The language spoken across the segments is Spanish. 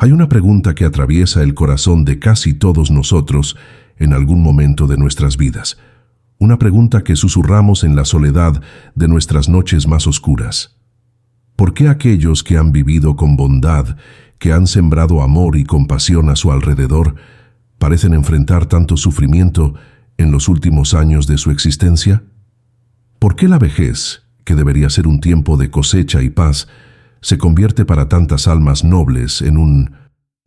Hay una pregunta que atraviesa el corazón de casi todos nosotros en algún momento de nuestras vidas. Una pregunta que susurramos en la soledad de nuestras noches más oscuras. ¿Por qué aquellos que han vivido con bondad, que han sembrado amor y compasión a su alrededor, parecen enfrentar tanto sufrimiento en los últimos años de su existencia? ¿Por qué la vejez, que debería ser un tiempo de cosecha y paz, se convierte para tantas almas nobles en un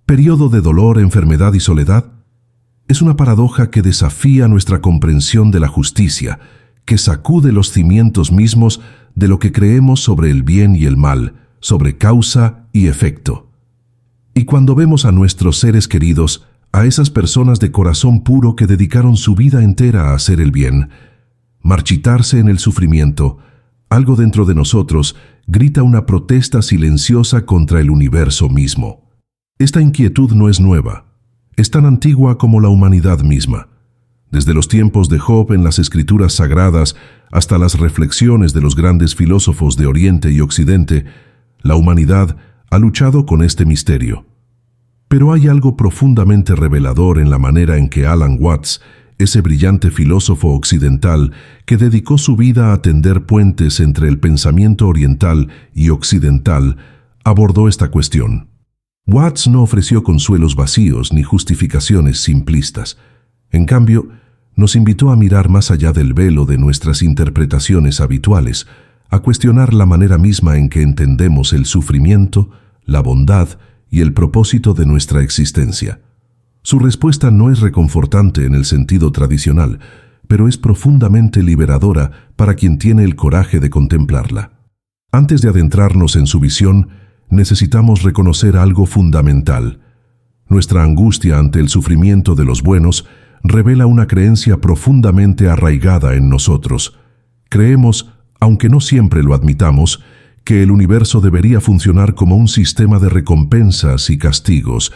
periodo de dolor, enfermedad y soledad? Es una paradoja que desafía nuestra comprensión de la justicia, que sacude los cimientos mismos de lo que creemos sobre el bien y el mal, sobre causa y efecto. Y cuando vemos a nuestros seres queridos, a esas personas de corazón puro que dedicaron su vida entera a hacer el bien, marchitarse en el sufrimiento, algo dentro de nosotros grita una protesta silenciosa contra el universo mismo. Esta inquietud no es nueva, es tan antigua como la humanidad misma. Desde los tiempos de Job en las escrituras sagradas hasta las reflexiones de los grandes filósofos de Oriente y Occidente, la humanidad ha luchado con este misterio. Pero hay algo profundamente revelador en la manera en que Alan Watts, ese brillante filósofo occidental que dedicó su vida a tender puentes entre el pensamiento oriental y occidental, abordó esta cuestión. Watts no ofreció consuelos vacíos ni justificaciones simplistas. En cambio, nos invitó a mirar más allá del velo de nuestras interpretaciones habituales, a cuestionar la manera misma en que entendemos el sufrimiento, la bondad y el propósito de nuestra existencia. Su respuesta no es reconfortante en el sentido tradicional, pero es profundamente liberadora para quien tiene el coraje de contemplarla. Antes de adentrarnos en su visión, necesitamos reconocer algo fundamental. Nuestra angustia ante el sufrimiento de los buenos revela una creencia profundamente arraigada en nosotros. Creemos, aunque no siempre lo admitamos, que el universo debería funcionar como un sistema de recompensas y castigos,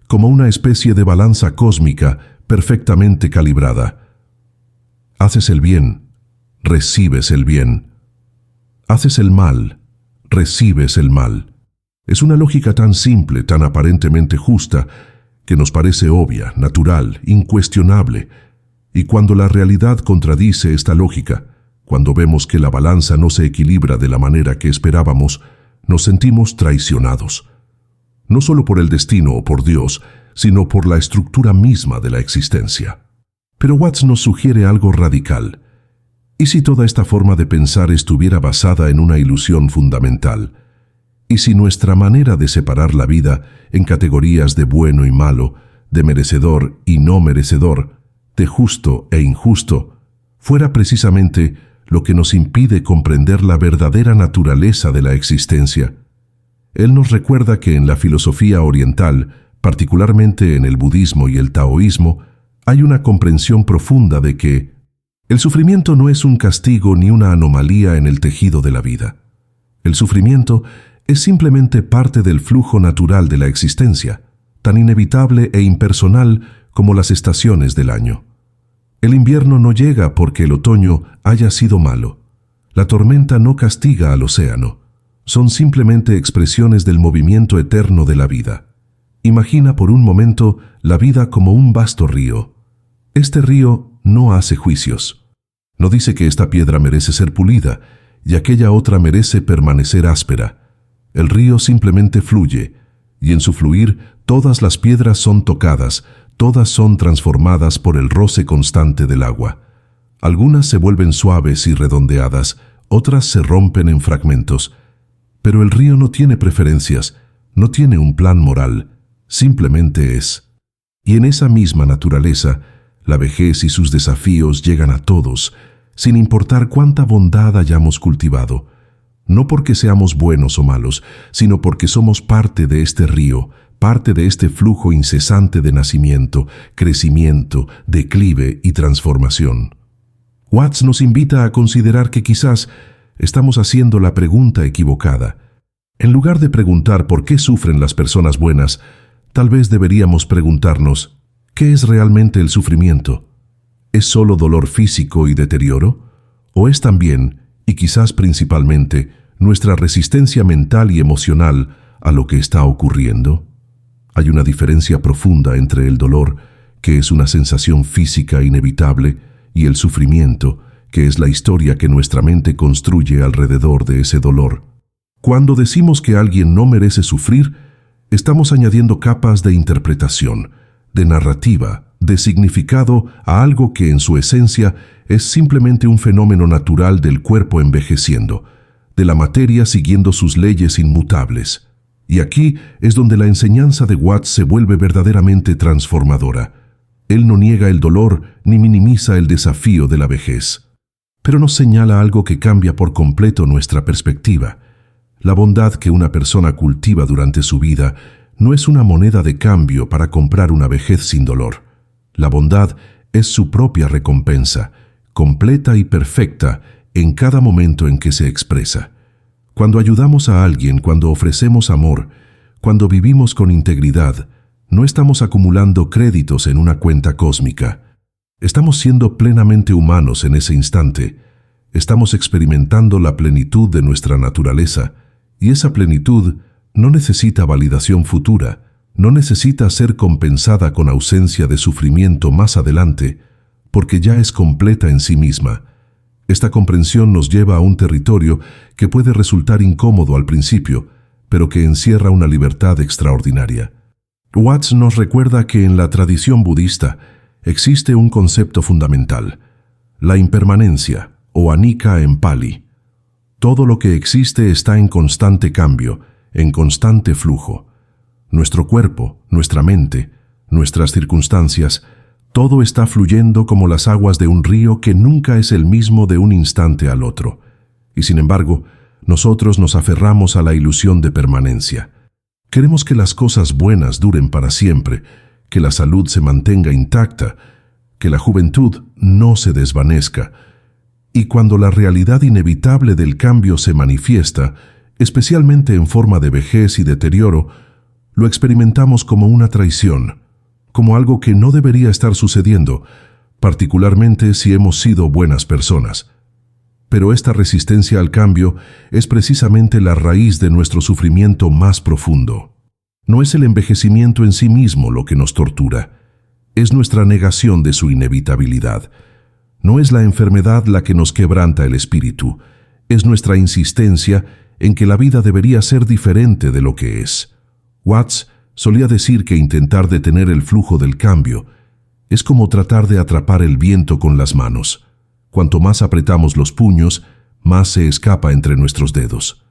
como una especie de balanza cósmica perfectamente calibrada. Haces el bien, recibes el bien. Haces el mal, recibes el mal. Es una lógica tan simple, tan aparentemente justa, que nos parece obvia, natural, incuestionable. Y cuando la realidad contradice esta lógica, cuando vemos que la balanza no se equilibra de la manera que esperábamos, nos sentimos traicionados. No solo por el destino o por Dios, sino por la estructura misma de la existencia. Pero Watts nos sugiere algo radical. ¿Y si toda esta forma de pensar estuviera basada en una ilusión fundamental? ¿Y si nuestra manera de separar la vida en categorías de bueno y malo, de merecedor y no merecedor, de justo e injusto, fuera precisamente lo que nos impide comprender la verdadera naturaleza de la existencia? Él nos recuerda que en la filosofía oriental, particularmente en el budismo y el taoísmo, hay una comprensión profunda de que el sufrimiento no es un castigo ni una anomalía en el tejido de la vida. El sufrimiento es simplemente parte del flujo natural de la existencia, tan inevitable e impersonal como las estaciones del año. El invierno no llega porque el otoño haya sido malo. La tormenta no castiga al océano. Son simplemente expresiones del movimiento eterno de la vida. Imagina por un momento la vida como un vasto río. Este río no hace juicios. No dice que esta piedra merece ser pulida y aquella otra merece permanecer áspera. El río simplemente fluye, y en su fluir todas las piedras son tocadas, todas son transformadas por el roce constante del agua. Algunas se vuelven suaves y redondeadas, otras se rompen en fragmentos. Pero el río no tiene preferencias, no tiene un plan moral, simplemente es. Y en esa misma naturaleza, la vejez y sus desafíos llegan a todos, sin importar cuánta bondad hayamos cultivado. No porque seamos buenos o malos, sino porque somos parte de este río, parte de este flujo incesante de nacimiento, crecimiento, declive y transformación. Watts nos invita a considerar que quizás estamos haciendo la pregunta equivocada. En lugar de preguntar por qué sufren las personas buenas, tal vez deberíamos preguntarnos, ¿qué es realmente el sufrimiento? ¿Es solo dolor físico y deterioro? ¿O es también, y quizás principalmente, nuestra resistencia mental y emocional a lo que está ocurriendo? Hay una diferencia profunda entre el dolor, que es una sensación física inevitable, y el sufrimiento, que es la historia que nuestra mente construye alrededor de ese dolor. Cuando decimos que alguien no merece sufrir, estamos añadiendo capas de interpretación, de narrativa, de significado a algo que en su esencia es simplemente un fenómeno natural del cuerpo envejeciendo, de la materia siguiendo sus leyes inmutables. Y aquí es donde la enseñanza de Watts se vuelve verdaderamente transformadora. Él no niega el dolor ni minimiza el desafío de la vejez, pero nos señala algo que cambia por completo nuestra perspectiva. La bondad que una persona cultiva durante su vida no es una moneda de cambio para comprar una vejez sin dolor. La bondad es su propia recompensa, completa y perfecta en cada momento en que se expresa. Cuando ayudamos a alguien, cuando ofrecemos amor, cuando vivimos con integridad, no estamos acumulando créditos en una cuenta cósmica. Estamos siendo plenamente humanos en ese instante. Estamos experimentando la plenitud de nuestra naturaleza, y esa plenitud no necesita validación futura, no necesita ser compensada con ausencia de sufrimiento más adelante, porque ya es completa en sí misma. Esta comprensión nos lleva a un territorio que puede resultar incómodo al principio, pero que encierra una libertad extraordinaria. Watts nos recuerda que en la tradición budista existe un concepto fundamental, la impermanencia, o anicca en Pali. Todo lo que existe está en constante cambio, en constante flujo. Nuestro cuerpo, nuestra mente, nuestras circunstancias, todo está fluyendo como las aguas de un río que nunca es el mismo de un instante al otro. Y sin embargo, nosotros nos aferramos a la ilusión de permanencia. Queremos que las cosas buenas duren para siempre, que la salud se mantenga intacta, que la juventud no se desvanezca. Y cuando la realidad inevitable del cambio se manifiesta, especialmente en forma de vejez y deterioro, lo experimentamos como una traición, como algo que no debería estar sucediendo, particularmente si hemos sido buenas personas. Pero esta resistencia al cambio es precisamente la raíz de nuestro sufrimiento más profundo. No es el envejecimiento en sí mismo lo que nos tortura, es nuestra negación de su inevitabilidad. No es la enfermedad la que nos quebranta el espíritu, es nuestra insistencia en que la vida debería ser diferente de lo que es. Watts solía decir que intentar detener el flujo del cambio es como tratar de atrapar el viento con las manos. Cuanto más apretamos los puños, más se escapa entre nuestros dedos.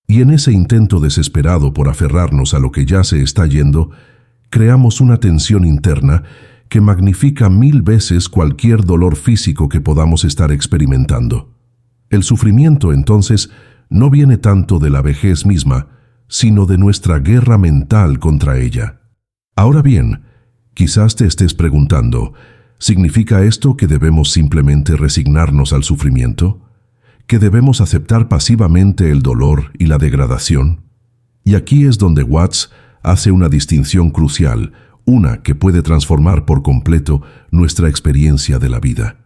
Y en ese intento desesperado por aferrarnos a lo que ya se está yendo, creamos una tensión interna que magnifica 1000 veces cualquier dolor físico que podamos estar experimentando. El sufrimiento, entonces, no viene tanto de la vejez misma, sino de nuestra guerra mental contra ella. Ahora bien, quizás te estés preguntando, ¿significa esto que debemos simplemente resignarnos al sufrimiento? ¿Que debemos aceptar pasivamente el dolor y la degradación? Y aquí es donde Watts hace una distinción crucial, una que puede transformar por completo nuestra experiencia de la vida.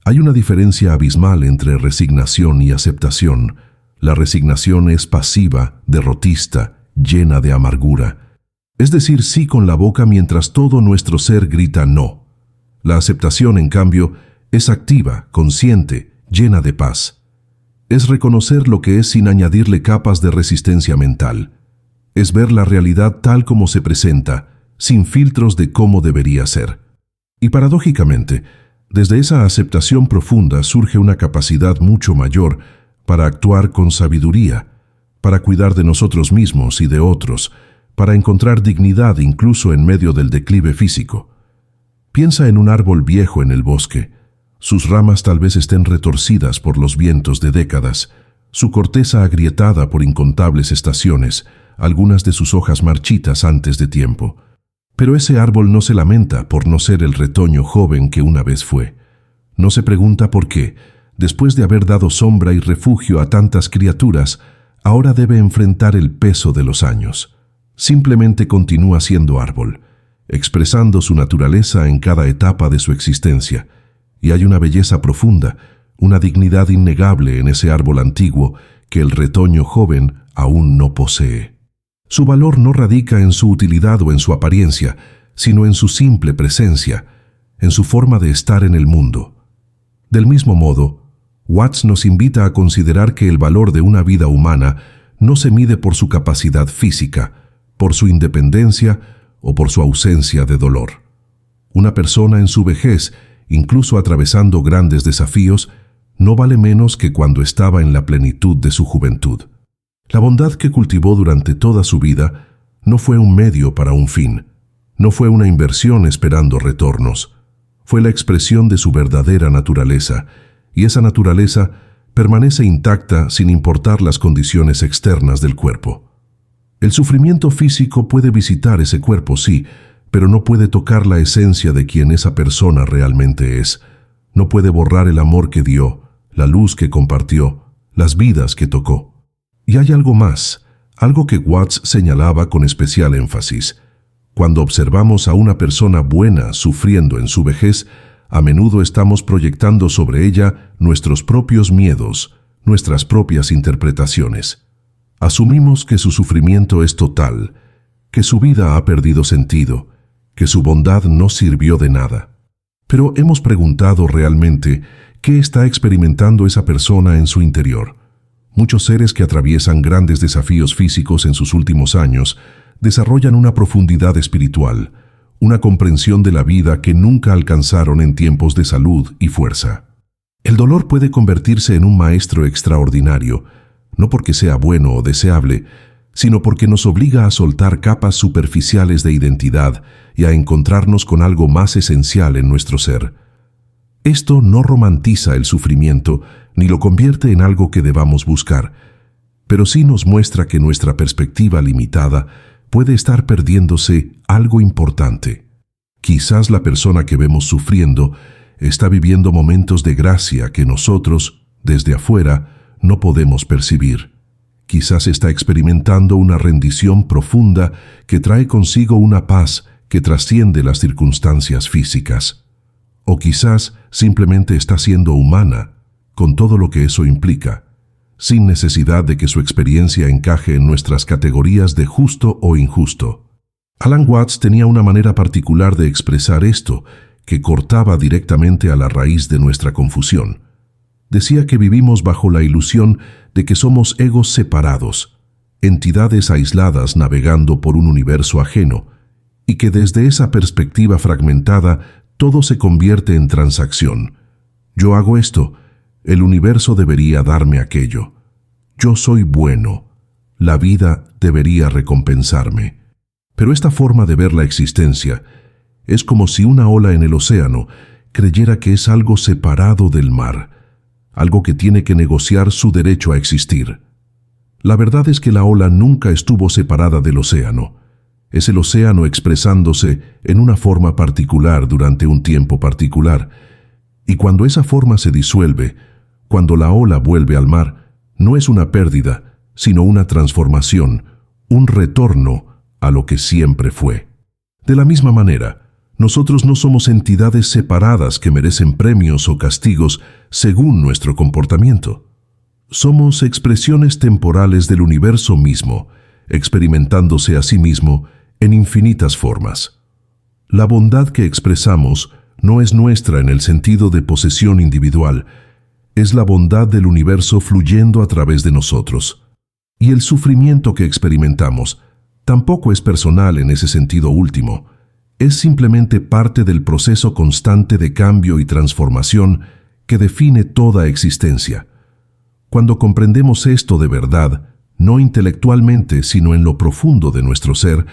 Hay una diferencia abismal entre resignación y aceptación. La resignación es pasiva, derrotista, llena de amargura. Es decir, sí con la boca mientras todo nuestro ser grita no. La aceptación, en cambio, es activa, consciente, llena de paz. Es reconocer lo que es sin añadirle capas de resistencia mental. Es ver la realidad tal como se presenta, sin filtros de cómo debería ser. Y paradójicamente, desde esa aceptación profunda surge una capacidad mucho mayor para actuar con sabiduría, para cuidar de nosotros mismos y de otros, para encontrar dignidad incluso en medio del declive físico. Piensa en un árbol viejo en el bosque. Sus ramas tal vez estén retorcidas por los vientos de décadas, su corteza agrietada por incontables estaciones, algunas de sus hojas marchitas antes de tiempo. Pero ese árbol no se lamenta por no ser el retoño joven que una vez fue. No se pregunta por qué, después de haber dado sombra y refugio a tantas criaturas, ahora debe enfrentar el peso de los años. Simplemente continúa siendo árbol, expresando su naturaleza en cada etapa de su existencia. Y hay una belleza profunda, una dignidad innegable en ese árbol antiguo que el retoño joven aún no posee. Su valor no radica en su utilidad o en su apariencia, sino en su simple presencia, en su forma de estar en el mundo. Del mismo modo, Watts nos invita a considerar que el valor de una vida humana no se mide por su capacidad física, por su independencia o por su ausencia de dolor. Una persona en su vejez, incluso atravesando grandes desafíos, no vale menos que cuando estaba en la plenitud de su juventud. La bondad que cultivó durante toda su vida no fue un medio para un fin, no fue una inversión esperando retornos, fue la expresión de su verdadera naturaleza, y esa naturaleza permanece intacta sin importar las condiciones externas del cuerpo. El sufrimiento físico puede visitar ese cuerpo, sí, pero no puede tocar la esencia de quien esa persona realmente es. No puede borrar el amor que dio, la luz que compartió, las vidas que tocó. Y hay algo más, algo que Watts señalaba con especial énfasis. Cuando observamos a una persona buena sufriendo en su vejez, a menudo estamos proyectando sobre ella nuestros propios miedos, nuestras propias interpretaciones. Asumimos que su sufrimiento es total, que su vida ha perdido sentido, que su bondad no sirvió de nada. Pero hemos preguntado realmente qué está experimentando esa persona en su interior. Muchos seres que atraviesan grandes desafíos físicos en sus últimos años desarrollan una profundidad espiritual, una comprensión de la vida que nunca alcanzaron en tiempos de salud y fuerza. El dolor puede convertirse en un maestro extraordinario, no porque sea bueno o deseable, sino porque nos obliga a soltar capas superficiales de identidad y a encontrarnos con algo más esencial en nuestro ser. Esto no romantiza el sufrimiento ni lo convierte en algo que debamos buscar, pero sí nos muestra que nuestra perspectiva limitada puede estar perdiéndose algo importante. Quizás la persona que vemos sufriendo está viviendo momentos de gracia que nosotros, desde afuera, no podemos percibir. Quizás está experimentando una rendición profunda que trae consigo una paz que trasciende las circunstancias físicas. O quizás simplemente está siendo humana, con todo lo que eso implica, sin necesidad de que su experiencia encaje en nuestras categorías de justo o injusto. Alan Watts tenía una manera particular de expresar esto, que cortaba directamente a la raíz de nuestra confusión. Decía que vivimos bajo la ilusión de que somos egos separados, entidades aisladas navegando por un universo ajeno, y que desde esa perspectiva fragmentada todo se convierte en transacción. Yo hago esto, el universo debería darme aquello. Yo soy bueno, la vida debería recompensarme. Pero esta forma de ver la existencia es como si una ola en el océano creyera que es algo separado del mar, algo que tiene que negociar su derecho a existir. La verdad es que la ola nunca estuvo separada del océano. Es el océano expresándose en una forma particular durante un tiempo particular, y cuando esa forma se disuelve, cuando la ola vuelve al mar, no es una pérdida, sino una transformación, un retorno a lo que siempre fue. De la misma manera, nosotros no somos entidades separadas que merecen premios o castigos según nuestro comportamiento. Somos expresiones temporales del universo mismo, experimentándose a sí mismo en infinitas formas. La bondad que expresamos no es nuestra en el sentido de posesión individual, es la bondad del universo fluyendo a través de nosotros. Y el sufrimiento que experimentamos tampoco es personal en ese sentido último, es simplemente parte del proceso constante de cambio y transformación que define toda existencia. Cuando comprendemos esto de verdad, no intelectualmente, sino en lo profundo de nuestro ser,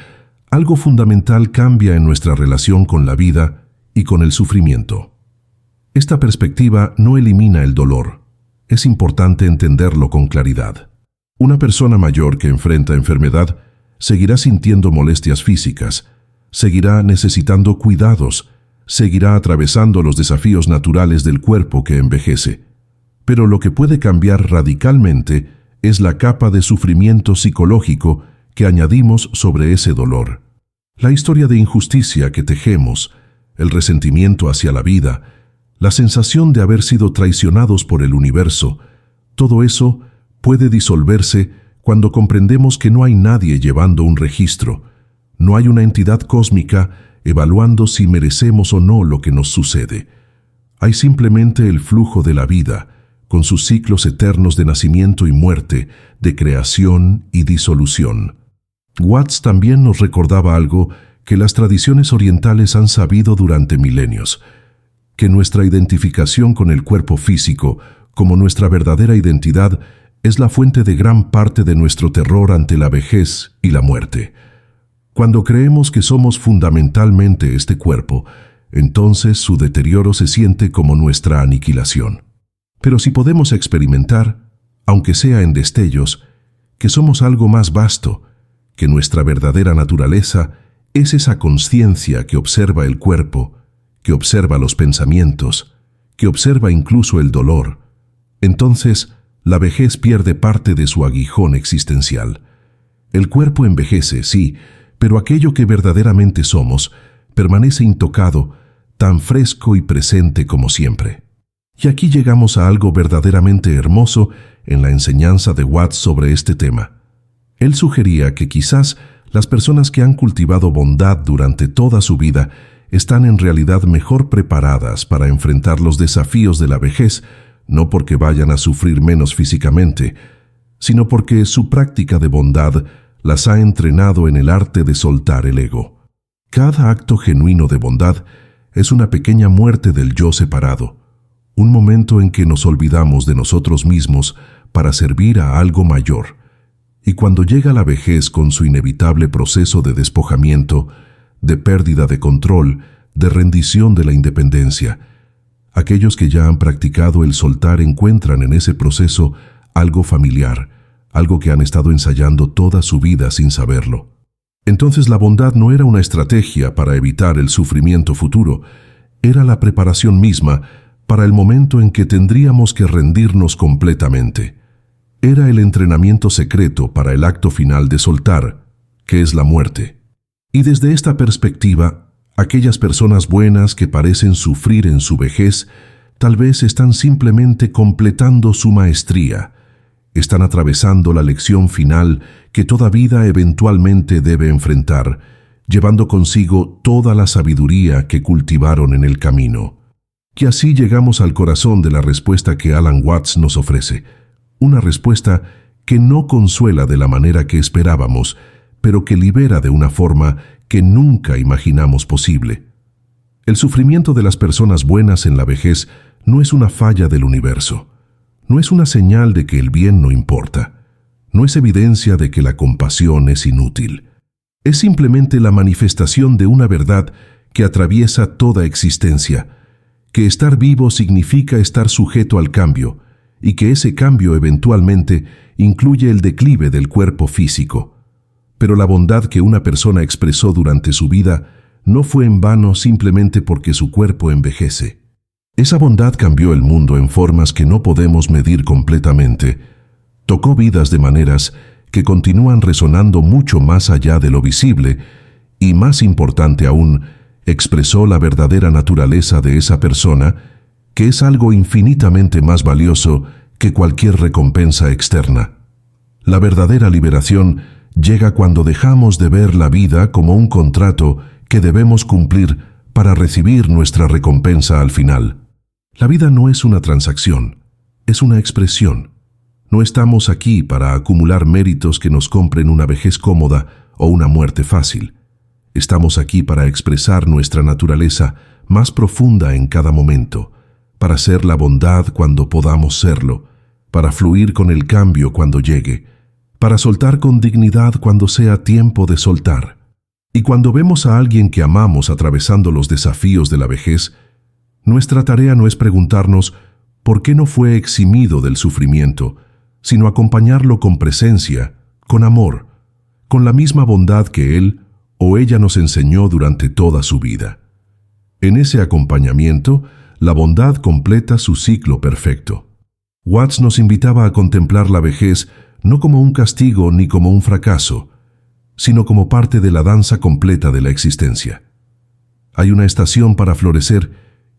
algo fundamental cambia en nuestra relación con la vida y con el sufrimiento. Esta perspectiva no elimina el dolor. Es importante entenderlo con claridad. Una persona mayor que enfrenta enfermedad seguirá sintiendo molestias físicas, seguirá necesitando cuidados, seguirá atravesando los desafíos naturales del cuerpo que envejece. Pero lo que puede cambiar radicalmente es la capa de sufrimiento psicológico que añadimos sobre ese dolor. La historia de injusticia que tejemos, el resentimiento hacia la vida, la sensación de haber sido traicionados por el universo, todo eso puede disolverse cuando comprendemos que no hay nadie llevando un registro, no hay una entidad cósmica evaluando si merecemos o no lo que nos sucede. Hay simplemente el flujo de la vida, con sus ciclos eternos de nacimiento y muerte, de creación y disolución. Watts también nos recordaba algo que las tradiciones orientales han sabido durante milenios, que nuestra identificación con el cuerpo físico, como nuestra verdadera identidad, es la fuente de gran parte de nuestro terror ante la vejez y la muerte. Cuando creemos que somos fundamentalmente este cuerpo, entonces su deterioro se siente como nuestra aniquilación. Pero si podemos experimentar, aunque sea en destellos, que somos algo más vasto, que nuestra verdadera naturaleza es esa conciencia que observa el cuerpo, que observa los pensamientos, que observa incluso el dolor, entonces la vejez pierde parte de su aguijón existencial. El cuerpo envejece, sí, pero aquello que verdaderamente somos permanece intocado, tan fresco y presente como siempre. Y aquí llegamos a algo verdaderamente hermoso en la enseñanza de Watts sobre este tema. Él sugería que quizás las personas que han cultivado bondad durante toda su vida están en realidad mejor preparadas para enfrentar los desafíos de la vejez, no porque vayan a sufrir menos físicamente, sino porque su práctica de bondad las ha entrenado en el arte de soltar el ego. Cada acto genuino de bondad es una pequeña muerte del yo separado, un momento en que nos olvidamos de nosotros mismos para servir a algo mayor. Y cuando llega la vejez con su inevitable proceso de despojamiento, de pérdida de control, de rendición de la independencia, aquellos que ya han practicado el soltar encuentran en ese proceso algo familiar, algo que han estado ensayando toda su vida sin saberlo. Entonces la bondad no era una estrategia para evitar el sufrimiento futuro, era la preparación misma para el momento en que tendríamos que rendirnos completamente. Era el entrenamiento secreto para el acto final de soltar, que es la muerte. Y desde esta perspectiva, aquellas personas buenas que parecen sufrir en su vejez, tal vez están simplemente completando su maestría, están atravesando la lección final que toda vida eventualmente debe enfrentar, llevando consigo toda la sabiduría que cultivaron en el camino. Y así llegamos al corazón de la respuesta que Alan Watts nos ofrece, una respuesta que no consuela de la manera que esperábamos, pero que libera de una forma que nunca imaginamos posible. El sufrimiento de las personas buenas en la vejez no es una falla del universo, no es una señal de que el bien no importa, no es evidencia de que la compasión es inútil. Es simplemente la manifestación de una verdad que atraviesa toda existencia, que estar vivo significa estar sujeto al cambio, y que ese cambio eventualmente incluye el declive del cuerpo físico. Pero la bondad que una persona expresó durante su vida no fue en vano simplemente porque su cuerpo envejece. Esa bondad cambió el mundo en formas que no podemos medir completamente. Tocó vidas de maneras que continúan resonando mucho más allá de lo visible y, más importante aún, expresó la verdadera naturaleza de esa persona, que es algo infinitamente más valioso que cualquier recompensa externa. La verdadera liberación llega cuando dejamos de ver la vida como un contrato que debemos cumplir para recibir nuestra recompensa al final. La vida no es una transacción, es una expresión. No estamos aquí para acumular méritos que nos compren una vejez cómoda o una muerte fácil. Estamos aquí para expresar nuestra naturaleza más profunda en cada momento, para ser la bondad cuando podamos serlo, para fluir con el cambio cuando llegue, para soltar con dignidad cuando sea tiempo de soltar. Y cuando vemos a alguien que amamos atravesando los desafíos de la vejez, nuestra tarea no es preguntarnos por qué no fue eximido del sufrimiento, sino acompañarlo con presencia, con amor, con la misma bondad que él o ella nos enseñó durante toda su vida. En ese acompañamiento, la bondad completa su ciclo perfecto. Watts nos invitaba a contemplar la vejez no como un castigo ni como un fracaso, sino como parte de la danza completa de la existencia. Hay una estación para florecer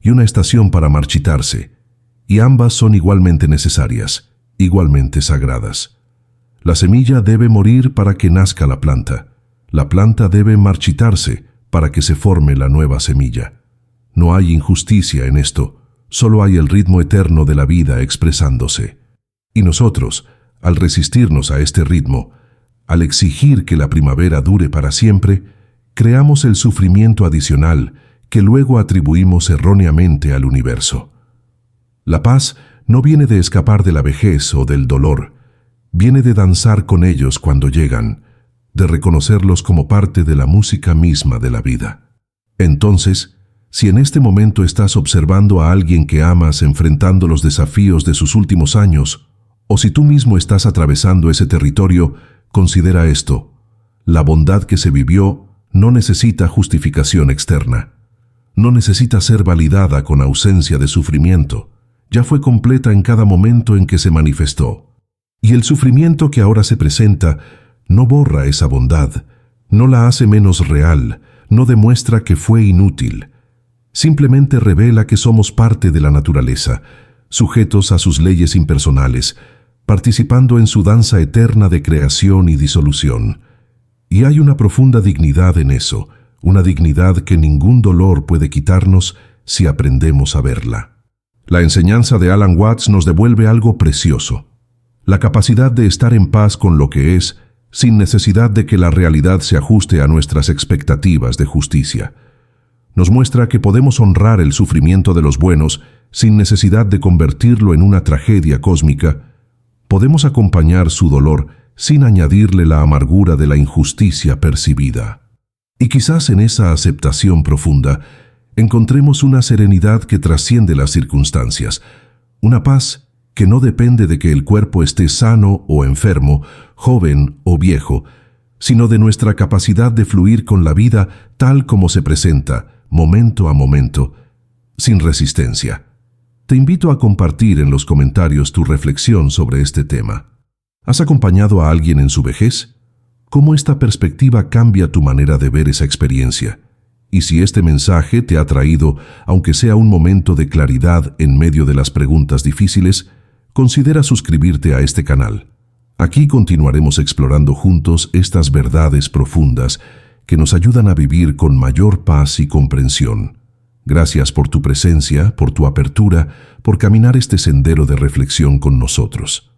y una estación para marchitarse, y ambas son igualmente necesarias, igualmente sagradas. La semilla debe morir para que nazca la planta. La planta debe marchitarse para que se forme la nueva semilla. No hay injusticia en esto, solo hay el ritmo eterno de la vida expresándose. Y nosotros, al resistirnos a este ritmo, al exigir que la primavera dure para siempre, creamos el sufrimiento adicional que luego atribuimos erróneamente al universo. La paz no viene de escapar de la vejez o del dolor, viene de danzar con ellos cuando llegan, de reconocerlos como parte de la música misma de la vida. Entonces, si en este momento estás observando a alguien que amas enfrentando los desafíos de sus últimos años, o si tú mismo estás atravesando ese territorio, considera esto: la bondad que se vivió no necesita justificación externa. No necesita ser validada con ausencia de sufrimiento. Ya fue completa en cada momento en que se manifestó. Y el sufrimiento que ahora se presenta no borra esa bondad, no la hace menos real, no demuestra que fue inútil. Simplemente revela que somos parte de la naturaleza, sujetos a sus leyes impersonales, participando en su danza eterna de creación y disolución. Y hay una profunda dignidad en eso, una dignidad que ningún dolor puede quitarnos si aprendemos a verla. La enseñanza de Alan Watts nos devuelve algo precioso: la capacidad de estar en paz con lo que es, sin necesidad de que la realidad se ajuste a nuestras expectativas de justicia. Nos muestra que podemos honrar el sufrimiento de los buenos sin necesidad de convertirlo en una tragedia cósmica. Podemos acompañar su dolor sin añadirle la amargura de la injusticia percibida. Y quizás en esa aceptación profunda encontremos una serenidad que trasciende las circunstancias, una paz que no depende de que el cuerpo esté sano o enfermo, joven o viejo, sino de nuestra capacidad de fluir con la vida tal como se presenta, momento a momento, sin resistencia. Te invito a compartir en los comentarios tu reflexión sobre este tema. ¿Has acompañado a alguien en su vejez? ¿Cómo esta perspectiva cambia tu manera de ver esa experiencia? Y si este mensaje te ha traído, aunque sea un momento de claridad en medio de las preguntas difíciles, considera suscribirte a este canal. Aquí continuaremos explorando juntos estas verdades profundas que nos ayudan a vivir con mayor paz y comprensión. Gracias por tu presencia, por tu apertura, por caminar este sendero de reflexión con nosotros.